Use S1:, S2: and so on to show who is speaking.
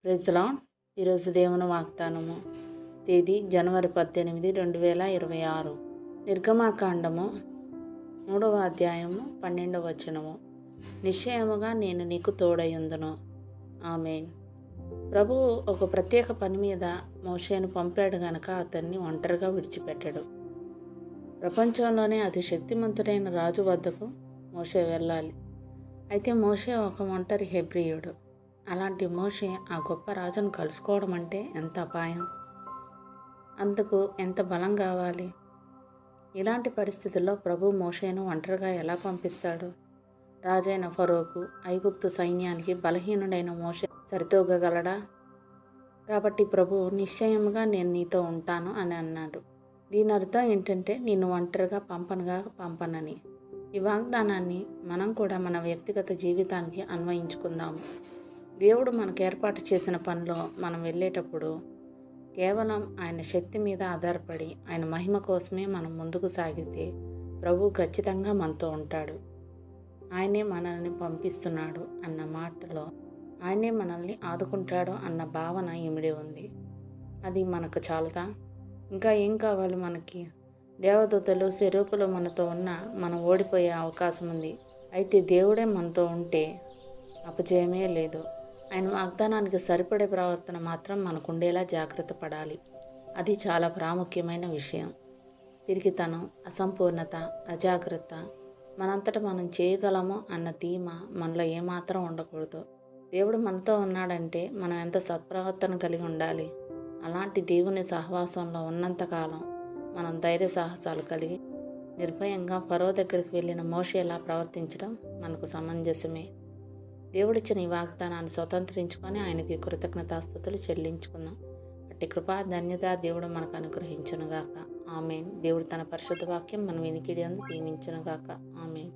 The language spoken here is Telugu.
S1: Praise the lord. ఈరోజు దేవుని వాగ్దానము, తేదీ జనవరి 18, 2026. నిర్గమాకాండము 3వ అధ్యాయము 12వ వచనము. నిశ్చయముగా నేను నీకు తోడయుందును. ఆమేన్. ప్రభువు ఒక ప్రత్యేక పని మీద మోషేను పంపాడు గనక అతన్ని ఒంటరిగా విడిచిపెట్టాడు. ప్రపంచంలోనే అతి శక్తిమంతుడైన రాజు వద్దకు మోషే వెళ్ళాలి. అయితే మోషే ఒక ఒంటరి హెబ్రీయుడు. అలాంటి మోషే ఆ గొప్ప రాజును కలుసుకోవడం అంటే ఎంత అపాయం, అందుకు ఎంత బలం కావాలి. ఇలాంటి పరిస్థితుల్లో ప్రభు మోషేను ఒంటరిగా ఎలా పంపిస్తాడు? రాజైన ఫరోకు, ఐగుప్తు సైన్యానికి బలహీనుడైన మోషే సరితూగగలడా? కాబట్టి ప్రభు నిశ్చయముగా నేను నీతో ఉంటాను అని అన్నాడు. దీని అర్థం ఏంటంటే నిన్ను ఒంటరిగా పంపనని. ఈ వాగ్దానాన్ని మనం కూడా మన వ్యక్తిగత జీవితానికి అన్వయించుకుందాము. దేవుడు మనకు ఏర్పాటు చేసిన పనిలో మనం వెళ్ళేటప్పుడు కేవలం ఆయన శక్తి మీద ఆధారపడి ఆయన మహిమ కోసమే మనం ముందుకు సాగితే ప్రభు ఖచ్చితంగా మనతో ఉంటాడు. ఆయనే మనల్ని పంపిస్తున్నాడు అన్న మాటలో ఆయనే మనల్ని ఆదుకుంటాడు అన్న భావన ఇమిడి ఉంది. అది మనకు చాలదా? ఇంకా ఏం కావాలి మనకి? దేవదూతలు స్వరూపులు మనతో ఉన్న మనం ఓడిపోయే అవకాశం ఉంది. అయితే దేవుడే మనతో ఉంటే అపజయమే లేదు. ఆయన వాగ్దానానికి సరిపడే ప్రవర్తన మాత్రం మనకుండేలా జాగ్రత్త పడాలి. అది చాలా ప్రాముఖ్యమైన విషయం. పిరికితనం, అసంపూర్ణత, అజాగ్రత్త, మనంతట మనం చేయగలము అన్న ధీమ మనలో ఏమాత్రం ఉండకూడదు. దేవుడు మనతో ఉన్నాడంటే మనం ఎంత సత్ప్రవర్తన కలిగి ఉండాలి. అలాంటి దేవుని సహవాసంలో ఉన్నంతకాలం మనం ధైర్య సాహసాలు కలిగి నిర్భయంగా ఫరో దగ్గరికి వెళ్ళిన మోషేలా ప్రవర్తించడం మనకు సమంజసమే. దేవుడిచ్చిన ఈ వాగ్దానాన్ని స్వతంత్రించుకొని ఆయనకి కృతజ్ఞతాస్తుతులు చెల్లించుకుందాం. అట్టి కృపా ధన్యత దేవుడు మనకు అనుగ్రహించునుగాక. ఆమేన్. దేవుడు తన పరిశుద్ధ వాక్యం మన వినికిడి అందు దీవించునుగాక. ఆమేన్.